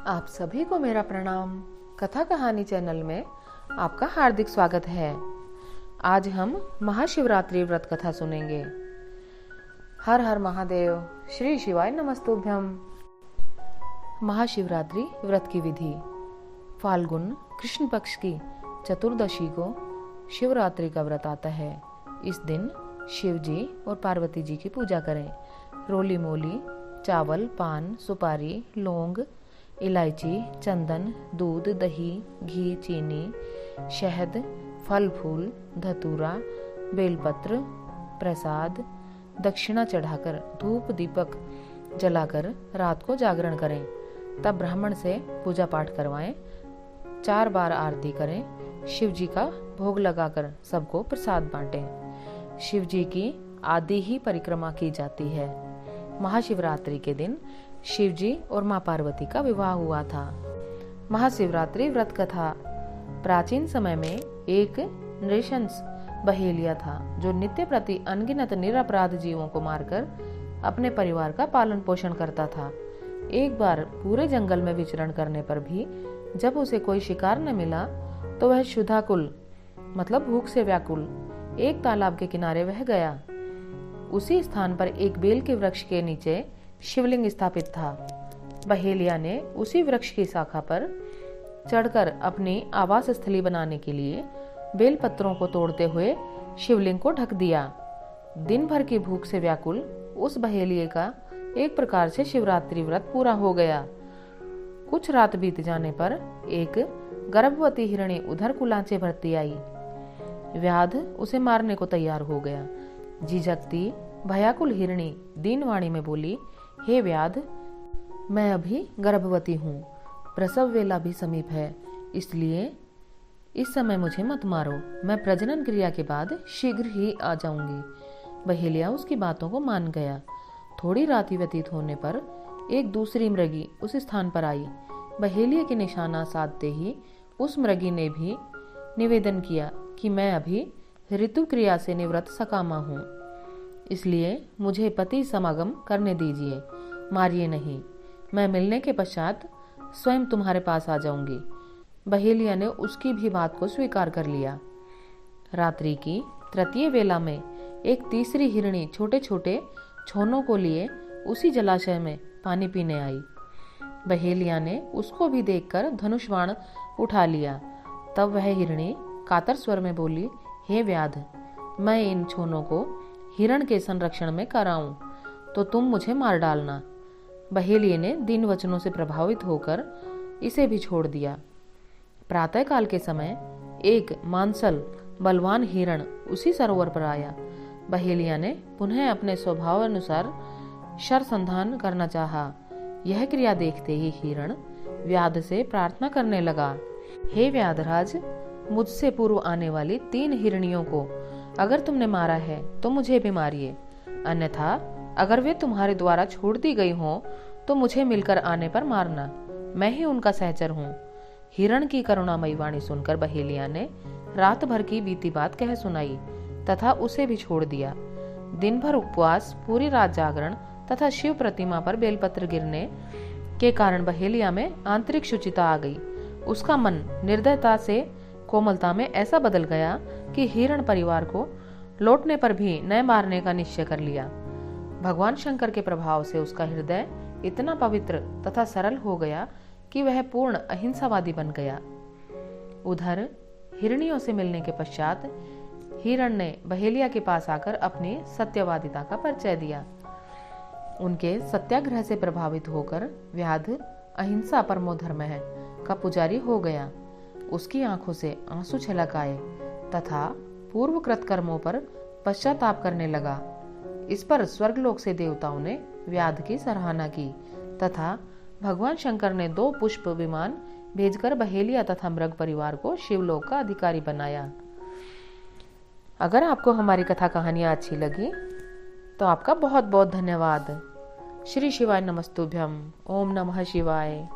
आप सभी को मेरा प्रणाम। कथा कहानी चैनल में आपका हार्दिक स्वागत है। आज हम महाशिवरात्रि व्रत कथा सुनेंगे। हर हर महादेव, श्री शिवाय नमस्तुभ्यम। महाशिवरात्रि व्रत की विधि। फाल्गुन कृष्ण पक्ष की चतुर्दशी को शिवरात्रि का व्रत आता है। इस दिन शिव जी और पार्वती जी की पूजा करें। रोली मोली, चावल, पान, सुपारी, लौंग, इलायची, चंदन, दूध, दही, घी, चीनी, शहद, फल फूल, धतूरा, बेलपत्र, प्रसाद, दक्षिणा चढ़ाकर धूप दीपक जलाकर रात को जागरण करें। तब ब्राह्मण से पूजा पाठ करवाएं। 4 बार आरती करें। शिव जी का भोग लगाकर सबको प्रसाद बांटें। शिव जी की आदि ही परिक्रमा की जाती है। महाशिवरात्रि के दिन शिव जी और मां पार्वती का विवाह हुआ था। महाशिवरात्रि व्रत कथा। प्राचीन समय में एक नृशंस बहेलिया था जो नित्य प्रति अनगिनत निरपराध जीवों को मारकर अपने परिवार का पालन पोषण करता था। एक बार पूरे जंगल में विचरण करने पर भी जब उसे कोई शिकार न मिला तो वह क्षुधाकुल मतलब भूख से व्याकुल एक तालाब के किनारे वह गया। उसी स्थान पर एक बेल के वृक्ष के नीचे शिवलिंग स्थापित था। बहेलिया ने उसी वृक्ष की शाखा पर चढ़कर अपनी आवास स्थली बनाने के लिए बेल पत्रों को तोड़ते हुए शिवलिंग को ढक दिया। दिन भर की भूख से व्याकुल उस बहेलिये का एक प्रकार से शिवरात्रि व्रत पूरा हो गया। कुछ रात बीत जाने पर एक गर्भवती हिरणी उधर कुलांचे भरती आई। व्याध उसे मारने को तैयार हो गया। झिझकती भयाकुल हिरणी दीनवाणी में बोली, हे व्याध, मैं अभी गर्भवती हूँ, प्रसव वेला भी समीप है, इसलिए इस समय मुझे मत मारो। मैं प्रजनन क्रिया के बाद शीघ्र ही आ जाऊंगी। बहेलिया उसकी बातों को मान गया। थोड़ी राति व्यतीत होने पर एक दूसरी मृगी उस स्थान पर आई। बहेलिया के निशाना साधते ही उस मृगी ने भी निवेदन किया कि मैं अभी ऋतु क्रिया से निवृत्त सकामा हूँ, इसलिए मुझे पति समागम करने दीजिए, मारिए नहीं। मैं मिलने के पश्चात स्वयं तुम्हारे पास आ जाऊंगी। बहेलिया ने उसकी भी बात को स्वीकार कर लिया। रात्रि की तृतीय वेला में एक तीसरी हिरणी छोटे छोटे छोनों को लिए उसी जलाशय में पानी पीने आई। बहेलिया ने उसको भी देखकर धनुष बाण उठा लिया। तब वह हिरणी कातर स्वर में बोली, हे व्याध, मैं इन छोनों को हिरण के संरक्षण में कराऊं तो तुम मुझे मार डालना। बहेलिये ने दीन वचनों से प्रभावित होकर इसे भी छोड़ दिया। प्रातःकाल के समय एक मांसल बलवान हिरण उसी सरोवर पर आया। बहेलिया ने पुनः अपने स्वभाव अनुसार शरसंधान करना चाहा। यह क्रिया देखते ही हिरण व्याध से प्रार्थना करने लगा, हे व्याधराज, मुझसे पूर्व आने वाली 3 हिरणियों को अगर तुमने मारा है तो मुझे भी मारिए, अन्यथा अगर वे तुम्हारे द्वारा छोड़ दी गई हों तो मुझे मिलकर आने पर मारना, मैं ही उनका सहचर हूँ। हिरण की करुणामयी वाणी सुनकर बहेलिया ने रात भर की बीती बात कह सुनाई तथा उसे भी छोड़ दिया। दिन भर उपवास, पूरी रात जागरण तथा शिव प्रतिमा पर बेलपत्र गिरने के कारण बहेलिया में आंतरिक शुचिता आ गई। उसका मन निर्दयता से कोमलता में ऐसा बदल गया कि हिरण परिवार को लौटने पर भी न मारने का निश्चय कर लिया। भगवान शंकर के प्रभाव से उसका हृदय इतना पवित्र तथा सरल हो गया कि वह पूर्ण अहिंसावादी बन गया। उधर हिरनियों से मिलने के पश्चात हिरण ने बहेलिया के पास आकर अपनी सत्यवादिता का परिचय दिया। उनके सत्याग्रह से प्रभावित होकर व्याध अहिंसा परमो धर्म है का पुजारी हो गया। उसकी आंखों से आंसू छलक आए तथा पूर्वकृत कर्मों पर पश्चाताप करने लगा। इस पर स्वर्गलोक से देवताओं ने व्याध की सराहना की तथा भगवान शंकर ने 2 पुष्प विमान भेजकर बहेलिया तथा मृग परिवार को शिवलोक का अधिकारी बनाया। अगर आपको हमारी कथा कहानियां अच्छी लगी तो आपका बहुत बहुत धन्यवाद। श्री शिवाय नमस्तुभ्यम। ओम नमः शिवाय।